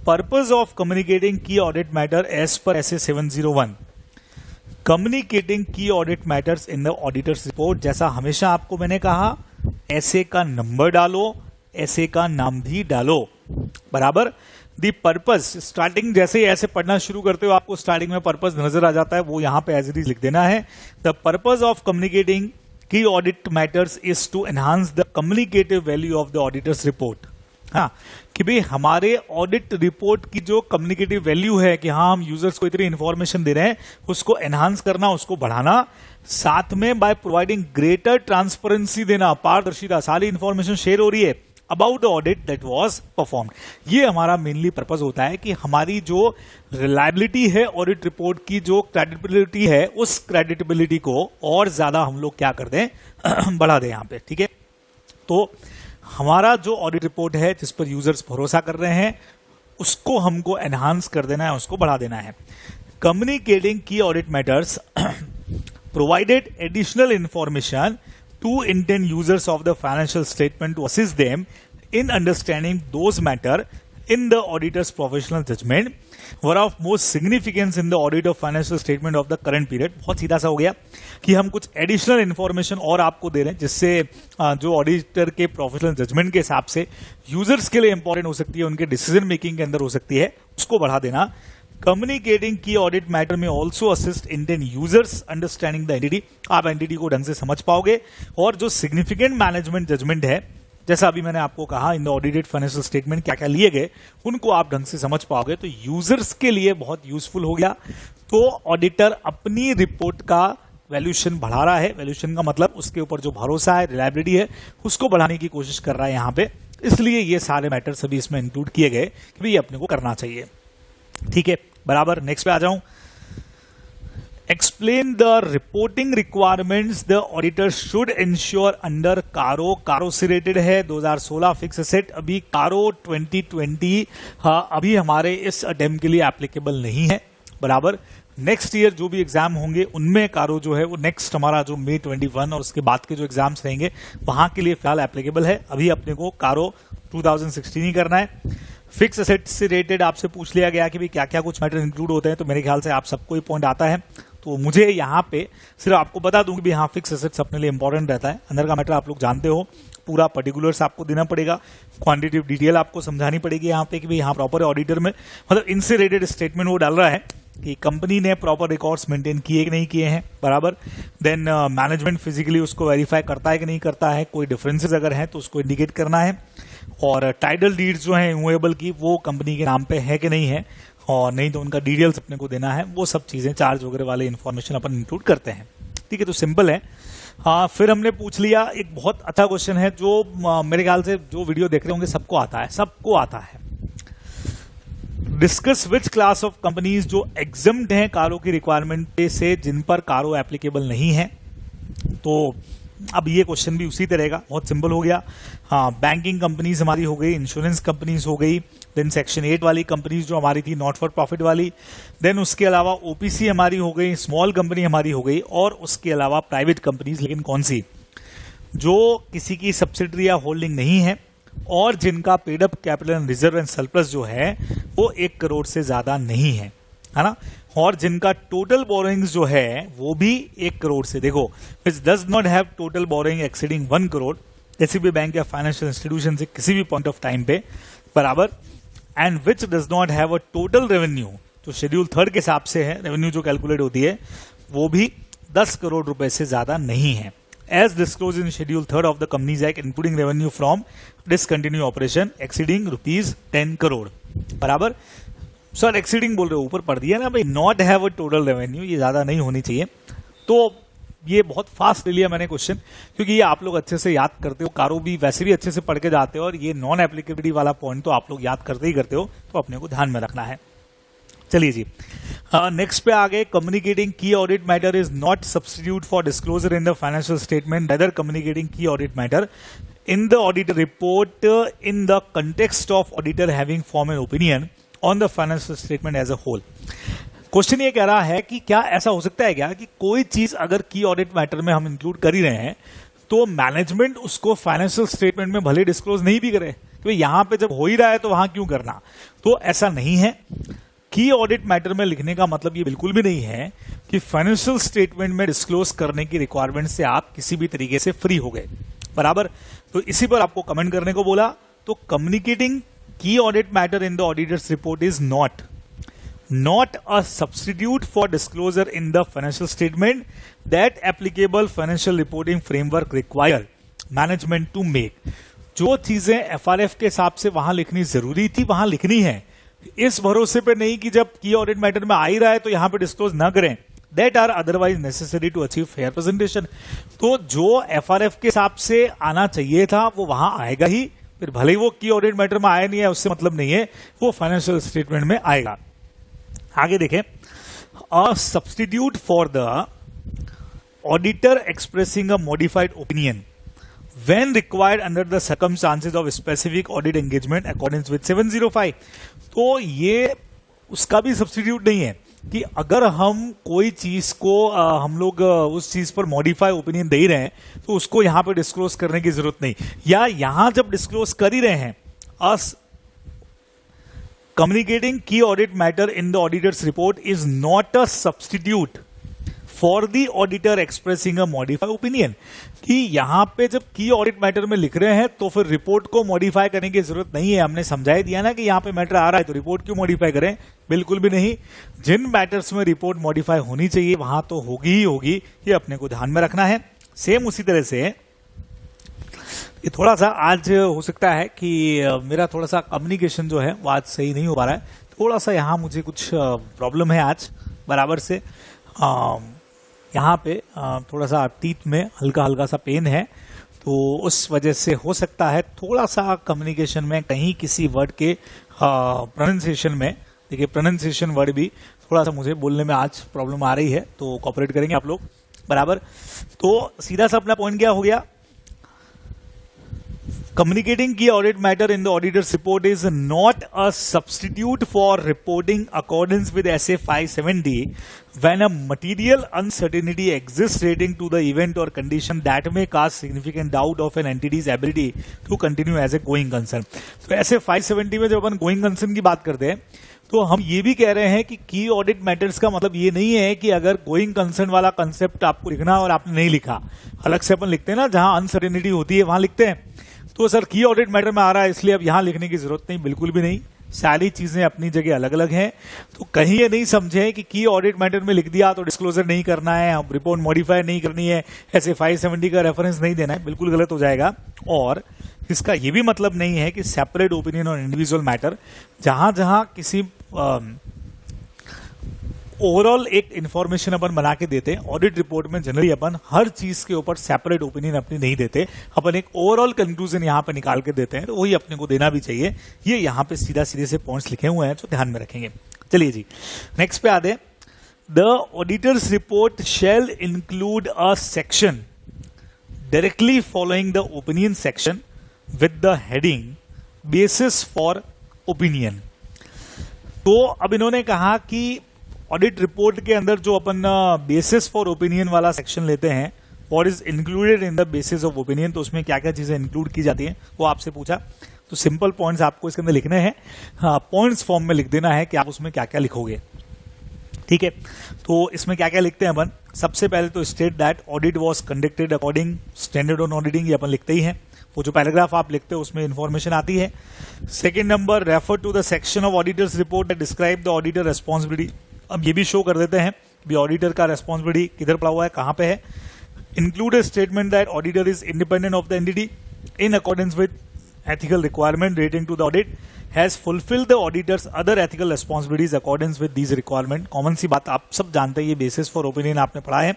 Purpose of communicating key audit matter as per SA 701, communicating key audit matters in the auditor's report. जैसा हमेशा आपको मैंने कहा, SA का नंबर डालो, SA का नाम भी डालो, बराबर। दी पर्पस, स्टार्टिंग जैसे ही ऐसे पढ़ना शुरू करते हो आपको स्टार्टिंग में पर्पस नजर आ जाता है, वो यहाँ पे एज इट इज लिख देना है। The purpose of communicating key audit matters is to enhance the communicative value of the auditor's report. हाँ, कि भाई हमारे ऑडिट रिपोर्ट की जो कम्युनिकेटिव वैल्यू है कि हाँ हम यूजर्स को इतनी इंफॉर्मेशन दे रहे हैं, उसको एनहांस करना, उसको बढ़ाना, साथ में बाय प्रोवाइडिंग ग्रेटर ट्रांसपेरेंसी देना, पारदर्शिता, सारी इंफॉर्मेशन शेयर हो रही है about the audit that was performed. ये हमारा मेनली पर्पस होता है कि हमारी जो रिलायबिलिटी है ऑडिट रिपोर्ट की, जो क्रेडिबिलिटी है, उस क्रेडिबिलिटी को और ज्यादा हम लोग क्या कर दें बढ़ा दें यहाँ पे। ठीक है, तो हमारा जो ऑडिट रिपोर्ट है जिस पर यूजर्स भरोसा कर रहे हैं उसको हमको एनहांस कर देना है, उसको बढ़ा देना है। Communicating key audit matters provided additional information to intend users of the financial statement to assist them in understanding those matter in the auditor's professional judgment were of most significance in the audit of financial statement of the current period। बहुत सीधा सा हो गया कि हम कुछ additional information और आपको दे रहे हैं जिससे जो ऑडिटर के प्रोफेशनल जजमेंट के हिसाब से यूजर्स के लिए इंपॉर्टेंट हो सकती है, उनके डिसीजन मेकिंग के अंदर हो सकती है, उसको बढ़ा देना। कम्युनिकेटिंग की ऑडिट मैटर में also assist Indian users understanding the entity, आप एंटिटी को ढंग से समझ पाओगे, और जो सिग्निफिकेंट मैनेजमेंट जजमेंट है, जैसा अभी मैंने आपको कहा in the audited financial statement क्या क्या लिए गए, उनको आप ढंग से समझ पाओगे तो यूजर्स के लिए बहुत यूजफुल हो गया। तो ऑडिटर अपनी रिपोर्ट का वैल्यूएशन बढ़ा रहा है, वैल्यूएशन का मतलब उसके ऊपर जो भरोसा है, रिलायबिलिटी है, उसको बढ़ाने की कोशिश कर रहा है यहाँ पे, इसलिए ये सारे मैटर्स अभी इसमें इंक्लूड किए गए कि भाई ये अपने को करना चाहिए। ठीक है, बराबर। नेक्स्ट पे आ जाऊं। Explain the reporting requirements the auditor should ensure under कारो। कारो से रेटेड है 2016 फिक्स एसेट, अभी कारो 2020 अभी हमारे इस अटेम्प्ट के लिए एप्लीकेबल नहीं है, बराबर। नेक्स्ट ईयर जो भी एग्जाम होंगे उनमें कारो जो है वो नेक्स्ट हमारा जो मई 21 और उसके बाद के जो एग्जाम्स रहेंगे वहां के लिए फिलहाल एप्लीकेबल है। अभी अपने को कारो 2016 ही करना है। फिक्स एसेट से रेटेड आपसे पूछ लिया गया कि भाई क्या क्या कुछ मैटर इंक्लूड होते हैं, तो मेरे ख्याल से आप सबको ही पॉइंट आता है, तो मुझे यहाँ पे सिर्फ आपको बता दूं कि हाँ फिक्स एसेट्स अपने लिए इंपॉर्टेंट रहता है। अंदर का मैटर आप लोग जानते हो, पूरा पर्टिकुलर्स आपको देना पड़ेगा, क्वांटिटेटिव डिटेल आपको समझानी पड़ेगी यहाँ पे कि भाई यहाँ प्रॉपर ऑडिटर में मतलब इनसे रेटेड स्टेटमेंट वो डाल रहा है कि कंपनी ने प्रॉपर रिकॉर्ड्स मेंटेन किए कि नहीं किए हैं, बराबर। देन मैनेजमेंट फिजिकली उसको वेरीफाई करता है कि नहीं करता है, कोई डिफरेंसेस अगर है तो उसको इंडिकेट करना है, और टाइटल डीड्स जो है इमूवेबल की वो कंपनी के नाम पे है कि नहीं है, और नहीं तो उनका डिटेल्स अपने को देना है, वो सब चीजें चार्ज वगैरह वाले इन्फॉर्मेशन अपन इंक्लूड करते हैं। ठीक है, तो सिंपल है। हाँ, फिर हमने पूछ लिया एक बहुत अच्छा क्वेश्चन है जो मेरे ख्याल से जो वीडियो देख रहे होंगे सबको आता है, सबको आता है। Discuss which class of companies जो एग्जम्प्ट हैं कारो की रिक्वायरमेंट से, जिन पर कारो एप्लीकेबल नहीं है। तो अब ये क्वेश्चन भी उसी तरह का, बहुत सिंपल हो गया। हाँ, बैंकिंग कंपनीज हमारी हो गई, इंश्योरेंस कंपनीज हो गई, देन सेक्शन 8 वाली कंपनीज जो हमारी थी नॉट फॉर प्रॉफिट वाली, देन उसके अलावा ओपीसी हमारी हो गई, स्मॉल कंपनी हमारी हो गई, और उसके अलावा प्राइवेट कंपनीज, लेकिन कौन सी, जो किसी की सब्सिडरी या होल्डिंग नहीं है और जिनका paid up capital and reserve and surplus जो है वो 1 करोड़ से ज्यादा नहीं है, है ना, और जिनका टोटल बोरोइंग्स जो है वो भी 1 करोड़ से, देखो which does not have total borrowing exceeding 1 crore, किसी भी बैंक या फाइनेंशियल इंस्टीट्यूशन से किसी भी पॉइंट ऑफ टाइम पे, बराबर, and which does not have a total revenue, जो शेड्यूल 3 के हिसाब से है रेवेन्यू जो कैलकुलेट होती है वो भी 10 करोड़ रुपए से ज्यादा नहीं है, as disclose in schedule 3 of the companies act, including revenue from discontinue operation exceeding ₹10 crore, बराबर। सर एक्सीडिंग बोल रहे हो, ऊपर पढ़ दिया ना भाई, not have a total revenue, ये ज्यादा नहीं होनी चाहिए। तो ये बहुत फास्ट ले लिया मैंने क्वेश्चन, क्योंकि ये आप लोग अच्छे से याद करते हो, कारो भी वैसे भी अच्छे से पढ़ के जाते हो, और ये नॉन एप्लीकेबिलिटी वाला पॉइंट तो आप लोग याद करते ही करते हो, तो अपने को ध्यान में रखना है। चलिए जी, नेक्स्ट पे आगे। Communicating key audit matter is not substitute for disclosure in the financial statement, neither communicating key audit matter in the audit report in the context of auditor having formed an opinion on the financial statement as a whole। Question ये कह रहा है कि क्या ऐसा हो सकता है क्या कि कोई चीज अगर की ऑडिट मैटर में हम इंक्लूड कर ही रहे हैं तो मैनेजमेंट उसको फाइनेंशियल स्टेटमेंट में भले डिस्क्लोज नहीं भी करे, तो यहां पे जब हो ही रहा है तो वहां क्यों करना। तो ऐसा नहीं है, की ऑडिट मैटर में लिखने का मतलब ये बिल्कुल भी नहीं है कि फाइनेंशियल स्टेटमेंट में डिस्क्लोज करने की रिक्वायरमेंट से आप किसी भी तरीके से फ्री हो गए, बराबर। तो इसी पर आपको कमेंट करने को बोला। तो communicating key audit matter in the auditor's report is not a substitute for disclosure in the financial statement that applicable financial reporting framework require management to make. जो चीजें एफआरएफ के हिसाब से वहां लिखनी जरूरी थी वहां लिखनी है, इस भरोसे पे नहीं कि जब की ऑडिट मैटर में आ ही रहा है तो यहां पे डिस्क्लोज ना करें, that are otherwise necessary to achieve fair presentation. तो जो एफआरएफ के हिसाब से आना चाहिए था वो वहां आएगा ही, फिर भले ही वो की ऑडिट मैटर में आया नहीं है उससे मतलब नहीं है, वो फाइनेंशियल स्टेटमेंट में आएगा. आगे देखें, a substitute for the auditor expressing a modified opinion when required under the circumstances of specific audit engagement accordance with 705. तो ये उसका भी सब्स्टिट्यूट नहीं है कि अगर हम कोई चीज को हम लोग उस चीज पर मॉडिफाई ओपिनियन दे ही रहे हैं तो उसको यहां पे डिस्क्लोज करने की जरूरत नहीं, या यहां जब डिस्क्लोज कर ही रहे हैं अस communicating key audit matter in the auditor's report is not a substitute for the auditor expressing a modified opinion. कि यहां पे जब की ऑडिट मैटर में लिख रहे हैं तो फिर रिपोर्ट को मॉडिफाई करने की जरूरत नहीं है. हमने समझाई दिया ना कि यहां पे मैटर आ रहा है तो रिपोर्ट क्यों मॉडिफाई करें, बिल्कुल भी नहीं. जिन मैटर्स में रिपोर्ट मॉडिफाई होनी चाहिए वहां तो होगी ही होगी, ये अपने को ध्यान में रखना है. सेम उसी तरह से ये थोड़ा सा आज हो सकता है कि मेरा थोड़ा सा कम्युनिकेशन जो है वो आज सही नहीं हो पा रहा है, थोड़ा सा यहाँ मुझे कुछ प्रॉब्लम है आज बराबर से. यहाँ पे थोड़ा सा टीथ में हल्का हल्का सा पेन है, तो उस वजह से हो सकता है थोड़ा सा कम्युनिकेशन में कहीं किसी वर्ड के प्रोनाउंसिएशन में, देखिए प्रोनाउंसिएशन वर्ड भी थोड़ा सा मुझे बोलने में आज प्रॉब्लम आ रही है, तो कोऑपरेट करेंगे आप लोग बराबर. तो सीधा सा अपना पॉइंट क्या हो गया, communicating key audit matter in the auditor's report is not a substitute for reporting accordance with SA 570 when a material uncertainty exists relating to the event or condition that may cast significant doubt of an entity's ability to continue as a going concern. तो SA 570 में जब अपन going concern की बात करते हैं तो हम ये भी कह रहे हैं कि की ऑडिट मैटर्स का मतलब ये नहीं है कि अगर गोइंग कंसर्न वाला कंसेप्ट आपको लिखना और आपने नहीं लिखा, अलग से अपन लिखते हैं ना, जहां अनसर्टेनिटी होती है वहां लिखते हैं. तो सर की ऑडिट मैटर में आ रहा है इसलिए अब यहां लिखने की जरूरत नहीं, बिल्कुल भी नहीं. सारी चीजें अपनी जगह अलग अलग हैं. तो कहीं ये नहीं समझे कि की ऑडिट मैटर में लिख दिया तो डिस्क्लोजर नहीं करना है, अब रिपोर्ट मॉडिफाई नहीं करनी है, ऐसे 570 का रेफरेंस नहीं देना है, बिल्कुल गलत हो जाएगा. और इसका ये भी मतलब नहीं है कि सेपरेट ओपिनियन और इंडिविजुअल मैटर, जहां जहां किसी ओवरऑल एक इंफॉर्मेशन अपन बना के देते हैं, ऑडिट रिपोर्ट में जनरली अपन हर चीज के ऊपर सेपरेट ओपिनियन अपनी नहीं देते, अपन एक ओवरऑल कंक्लूजन यहां पे निकाल के देते हैं, तो वही अपने को देना भी चाहिए. ये यहां पे सीधा सीधे से पॉइंट्स लिखे हुए हैं जो ध्यान में रखेंगे. चलिए जी नेक्स्ट पे आते हैं. The auditor's report shall include a section directly following the opinion section with the heading basis for opinion. तो अब इन्होंने कहा कि ऑडिट रिपोर्ट के अंदर जो अपन बेसिस फॉर ओपिनियन वाला सेक्शन लेते हैं, what is included in the basis of opinion, तो उसमें क्या क्या चीजें इंक्लूड की जाती हैं वो आपसे पूछा. तो सिंपल पॉइंट्स आपको इसके अंदर लिखने हैं, पॉइंट्स फॉर्म में लिख देना है कि आप उसमें क्या क्या लिखोगे. ठीक है, तो इसमें क्या क्या लिखते हैं अपन. सबसे पहले तो state that audit was conducted according standard on auditing, ये अपन लिखते ही हैं, वो जो पैराग्राफ आप लिखते हो उसमें इंफॉर्मेशन आती है. Second number, refer to the section of auditor's report that describe the auditor responsibility. अब ये भी शो कर देते हैं कि ऑडिटर का रेस्पॉन्सिबिलिटी किधर पड़ा हुआ है, कहां पे है. Include A statement that auditor is independent of the entity in accordance with ethical requirement relating to the audit, has fulfilled the auditor's other ethical responsibilities accordance with these requirement. Common सी बात आप सब जानते हैं, ये basis for opinion आपने पढ़ा है.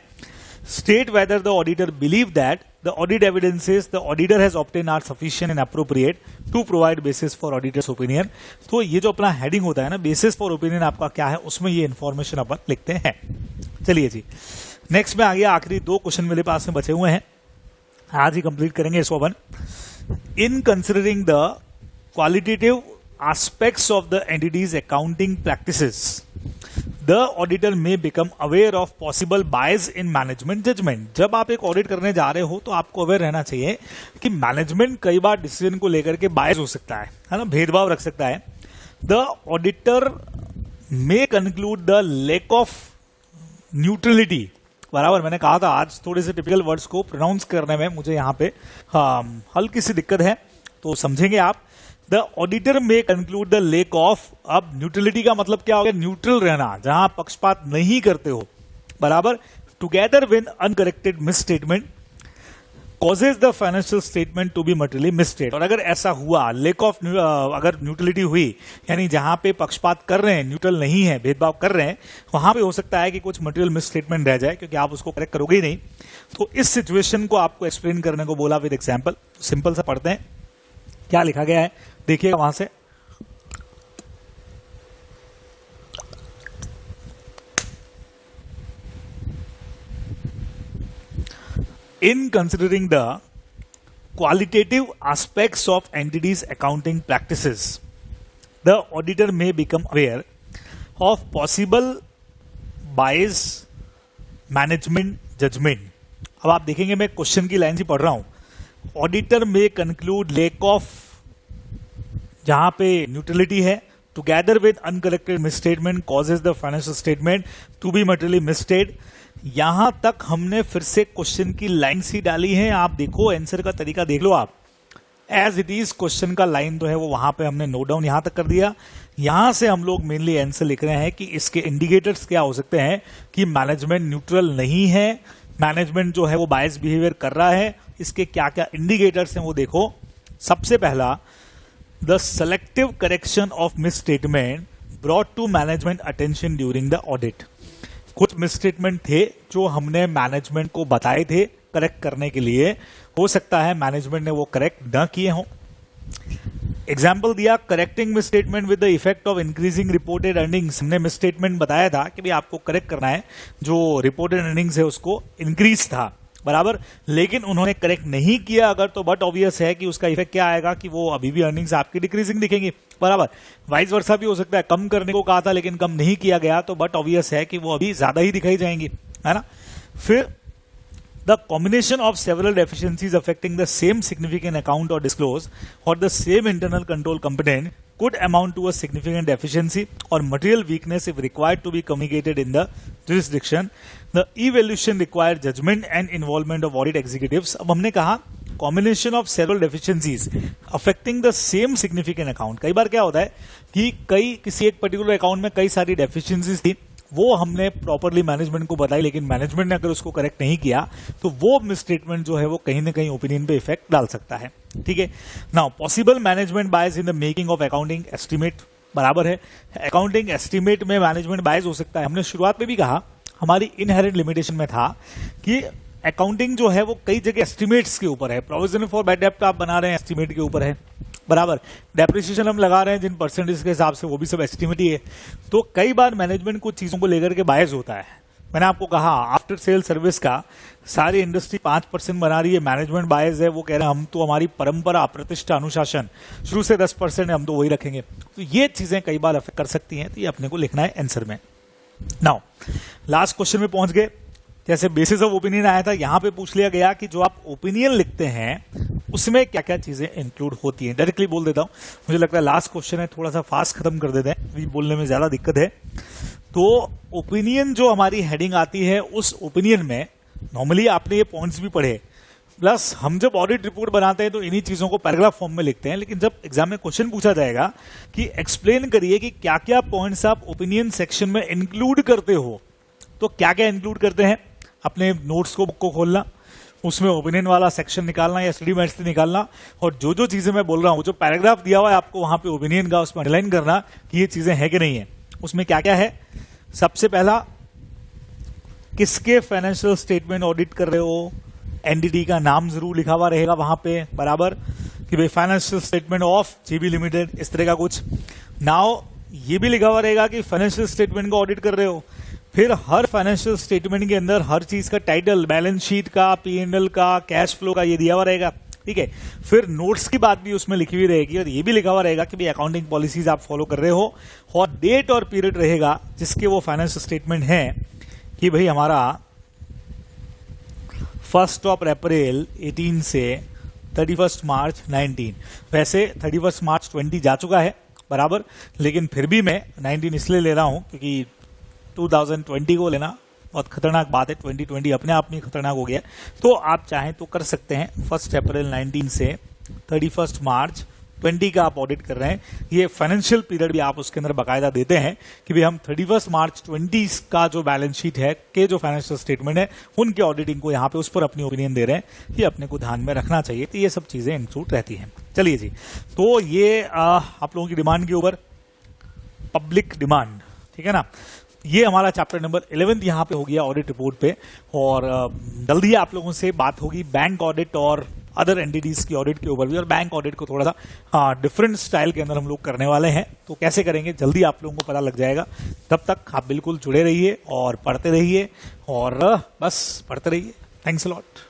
State whether the auditor believe that the audit evidences the auditor has obtained are sufficient and appropriate to provide basis for auditor's opinion. तो ये जो अपना हेडिंग होता है ना, बेसिस फॉर ओपिनियन आपका क्या है, उसमें ये इन्फॉर्मेशन अपन लिखते हैं. चलिए जी नेक्स्ट में आ गया, आखिरी दो क्वेश्चन मेरे पास में बचे हुए हैं, आज ही कंप्लीट करेंगे इसको अपन. In considering the qualitative aspects of the entity's accounting practices, the auditor may become aware of possible bias in management judgment. जब आप एक ऑडिट करने जा रहे हो तो आपको अवेयर रहना चाहिए कि मैनेजमेंट कई बार डिसीजन को लेकर के बायस हो सकता है ना, भेदभाव रख सकता है. The auditor may conclude the lack of neutrality. बराबर मैंने कहा था आज थोड़े से टिपिकल वर्ड्स को प्रोनाउंस करने में मुझे यहाँ पे हल्की सी दिक्कत है, तो समझेंगे आप. The auditor may conclude the lack of, अब न्यूट्रलिटी का मतलब क्या हो गया, न्यूट्रल रहना, जहां पक्षपात नहीं करते हो, बराबर, together with uncorrected misstatement causes the financial statement to be materially misstate. और अगर ऐसा हुआ, लेक ऑफ अगर न्यूट्रलिटी हुई, यानी जहां पे पक्षपात कर रहे हैं, न्यूट्रल नहीं है, भेदभाव कर रहे हैं, वहां पे हो सकता है कि कुछ मटेरियल मिस स्टेटमेंट रह जाए, क्योंकि आप उसको करेक्ट करोगे ही नहीं। तो इस सिचुएशन को आपको एक्सप्लेन करने को बोला विद एग्जाम्पल। सिंपल सा पढ़ते हैं क्या लिखा गया है, देखिएगा वहां से। In considering the qualitative aspects of entities' accounting practices, the auditor may become aware of possible bias management judgment. अब आप देखेंगे, मैं क्वेश्चन की लाइन से पढ़ रहा हूं। ऑडिटर में कंक्लूड लेक ऑफ, जहां पे न्यूट्रलिटी है, together with uncorrected misstatement causes the financial statement to be materially misstate. यहां तक हमने फिर से क्वेश्चन की लाइन सी डाली है। आप देखो, आंसर का तरीका देख लो आप, एज इट इज क्वेश्चन का लाइन तो है वो वहां पे हमने नोट डाउन यहां तक कर दिया। यहां से हम लोग मेनली आंसर लिख रहे हैं कि इसके इंडिकेटर्स क्या हो सकते हैं कि मैनेजमेंट न्यूट्रल नहीं है, मैनेजमेंट जो है वो बायस बिहेवियर कर रहा है। इसके क्या क्या इंडिकेटर्स हैं वो देखो। सबसे पहला, the selective correction of misstatement brought to management attention during the audit. कुछ मिसस्टेटमेंट थे जो हमने मैनेजमेंट को बताए थे करेक्ट करने के लिए, हो सकता है मैनेजमेंट ने वो करेक्ट न किए हों। एग्जाम्पल दिया, correcting misstatement with the effect of increasing reported earnings. हमने मिसस्टेटमेंट बताया था कि भाई आपको करेक्ट करना है, जो रिपोर्टेड अर्निंग्स है उसको इंक्रीज था, बराबर, लेकिन उन्होंने करेक्ट नहीं किया अगर, तो बट ऑब्वियस है कि उसका इफेक्ट क्या आएगा कि वो अभी भी अर्निंग्स आपकी डिक्रीजिंग दिखेंगी, बराबर। वाइस वर्सा भी हो सकता है, कम करने को कहा था लेकिन कम नहीं किया गया, तो बट ऑब्वियस है कि वो अभी ज्यादा ही दिखाई जाएंगी, है ना। फिर the combination of several deficiencies affecting the same significant account और डिस्क्लोज और the same internal control component could amount to a significant deficiency or material weakness if required to be communicated in the jurisdiction. The evaluation required judgment and involvement of audit executives. अब हमने कहा combination of several deficiencies affecting the same significant account. कई बार क्या होता है कि किसी एक पर्टिकुलर अकाउंट में कई सारी डेफिशिएंसीज थी, वो हमने प्रॉपरली मैनेजमेंट को बताई, लेकिन मैनेजमेंट ने अगर उसको करेक्ट नहीं किया तो वो मिसस्टेटमेंट जो है वो कहीं ना कहीं ओपिनियन पे इफेक्ट डाल सकता है, ठीक है। Now possible management bias in the making of accounting estimate, बराबर है। अकाउंटिंग एस्टिमेट में मैनेजमेंट बायस हो सकता है। हमने शुरुआत में भी कहा, हमारी इनहेरेंट लिमिटेशन में था कि अकाउंटिंग जो है वो कई जगह एस्टिमेट्स के ऊपर है। प्रोविजन फॉर बैड डेब्ट आप बना रहे हैं, एस्टिमेट के ऊपर है, बराबर। डेप्रिसिएशन हम लगा रहे हैं जिन परसेंटेज के हिसाब से, वो भी सब एस्टिमेट ही है। तो कई बार मैनेजमेंट कुछ चीजों को लेकर के बायस होता है। मैंने आपको कहा आफ्टर सेल सर्विस का सारी इंडस्ट्री 5% बना रही है, मैनेजमेंट बायस है, वो कह रहे हैं हम तो हमारी परंपरा, प्रतिष्ठा, अनुशासन शुरू से 10% है, हम तो वही रखेंगे। तो ये चीजें कई बार अफेक्ट कर सकती हैं, तो ये अपने को लिखना है आंसर में। नाउ लास्ट क्वेश्चन में पहुंच गए। जैसे बेसिस ऑफ ओपिनियन आया था, यहां पे पूछ लिया गया कि जो आप ओपिनियन लिखते हैं उसमें क्या क्या चीजें इंक्लूड होती हैं। डायरेक्टली बोल देता हूं, मुझे लगता है लास्ट क्वेश्चन है, थोड़ा सा फास्ट खत्म कर देते हैं, अभी बोलने में ज्यादा दिक्कत है। तो ओपिनियन जो हमारी हेडिंग आती है, उस ओपिनियन में नॉर्मली आपने ये पॉइंट्स भी पढ़े, प्लस हम जब ऑडिट रिपोर्ट बनाते हैं तो इन्हीं चीजों को पैराग्राफ फॉर्म में लिखते हैं। लेकिन जब एग्जाम में क्वेश्चन पूछा जाएगा कि एक्सप्लेन करिए कि क्या क्या पॉइंट्स आप ओपिनियन सेक्शन में इंक्लूड करते हो, तो क्या क्या इंक्लूड करते हैं, अपने नोट्स को, बुक को खोलना, उसमें ओपिनियन वाला सेक्शन निकालना या स्टडी मैट्स निकालना, और जो जो चीजें मैं बोल रहा हूं, जो पैराग्राफ दिया हुआ है आपको वहां पे ओपिनियन का, उसमें अंडरलाइन करना कि ये चीजें हैं कि नहीं है, उसमें क्या क्या है। सबसे पहला, किसके फाइनेंशियल स्टेटमेंट ऑडिट कर रहे हो, एनडीटी का नाम जरूर लिखा हुआ रहेगा वहां पे, बराबर, कि भाई financial statement of JB limited, इस तरह का कुछ। नाउ ये भी लिखा हुआ रहेगा कि फाइनेंशियल स्टेटमेंट को ऑडिट कर रहे हो। फिर हर फाइनेंशियल स्टेटमेंट के अंदर हर चीज का टाइटल, बैलेंस शीट का, P&L का, कैश फ्लो का, ये दिया हुआ रहेगा, ठीक है। फिर नोट्स की बात भी उसमें लिखी हुई रहेगी, और ये भी लिखा हुआ रहेगा कि भाई अकाउंटिंग पॉलिसीज आप फॉलो कर रहे हो, और डेट और पीरियड रहेगा जिसके वो फाइनेंशियल स्टेटमेंट है कि भाई हमारा 1 अप्रैल 18 से 31 मार्च 19। वैसे 31 मार्च 20 जा चुका है, बराबर, लेकिन फिर भी मैं 19 इसलिए ले रहा हूं क्योंकि 2020 को लेना बहुत खतरनाक बात है। 2020 अपने आप में खतरनाक हो गया, तो आप चाहें तो कर सकते हैं 1 अप्रैल 19 से 31 मार्च 20 का आप ऑडिट कर रहे हैं, ये फाइनेंशियल पीरियड भी आप उसके अंदर बाकायदा देते हैं कि भाई हम 31 मार्च 20 का जो बैलेंस शीट है के जो फाइनेंशियल स्टेटमेंट है उनके ऑडिटिंग को यहाँ पे उस पर अपनी ओपिनियन दे रहे हैं, ये अपने को ध्यान में रखना चाहिए। तो ये सब चीजें इंक्लूड रहती हैं। चलिए जी, तो ये आप लोगों की डिमांड के ऊपर पब्लिक डिमांड, ठीक है ना, ये हमारा चैप्टर नंबर 11 यहाँ पे हो गया ऑडिट रिपोर्ट पे। और जल्दी आप लोगों से बात होगी बैंक ऑडिट और अदर एंटिटीज की ऑडिट के ऊपर भी, और बैंक ऑडिट को थोड़ा सा डिफरेंट स्टाइल के अंदर हम लोग करने वाले हैं, तो कैसे करेंगे जल्दी आप लोगों को पता लग जाएगा। तब तक आप बिल्कुल जुड़े रहिए और पढ़ते रहिए, और बस पढ़ते रहिए। Thanks a lot.